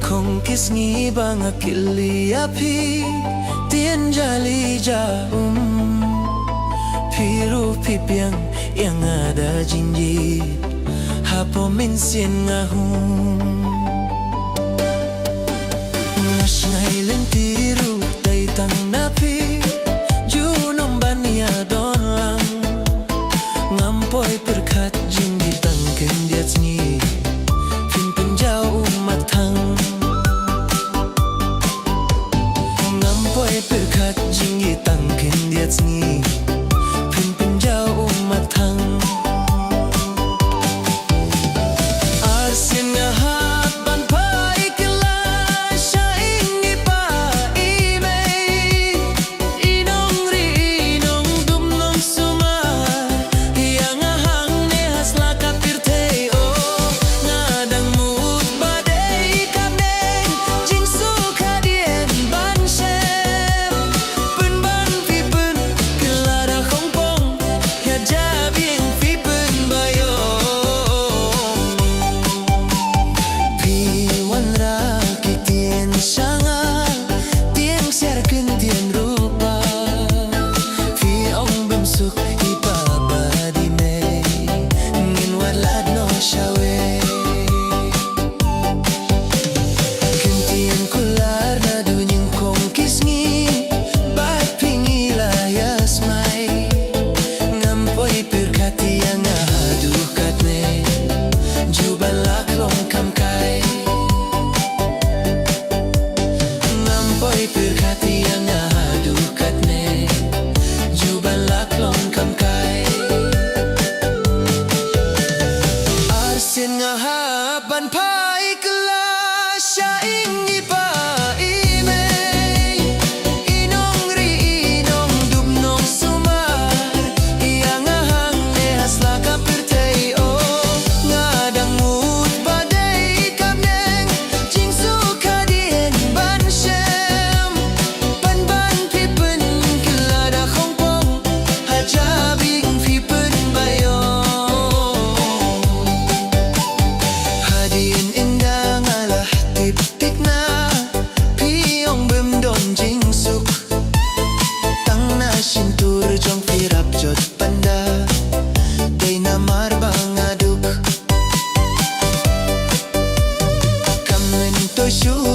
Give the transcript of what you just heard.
Kong kisngi banga kili api tien jali piru pipiang yang ada jinjit hapo minsin ngahum ngasngai lentiru taitang napi junom bania donlang ngampoi perkat jinjit tangken diatsni fin penjau matang perkat jinggi tangkin diatsni pin penjau matang arsin ngahap ban pai kelas syaing di pai mei inong ri inong dum nong sumar yang ngahang ne hasla kapir teo ngadang mut badai kameng jing suka dien ban she ban pai kelas syaing di pai mei inong ri inong dum nong sumar yang ngahang ne hasla kapir teo ngadang mut badai kamneng jing suka dien ban shem ban pipen kelada khongpong hajabing pipen bayo Hadin indang alah tip-tip na Piyong bemdon jing suk Tang na sintur jong pirap jod panda Day na marbang aduk Kamen to syu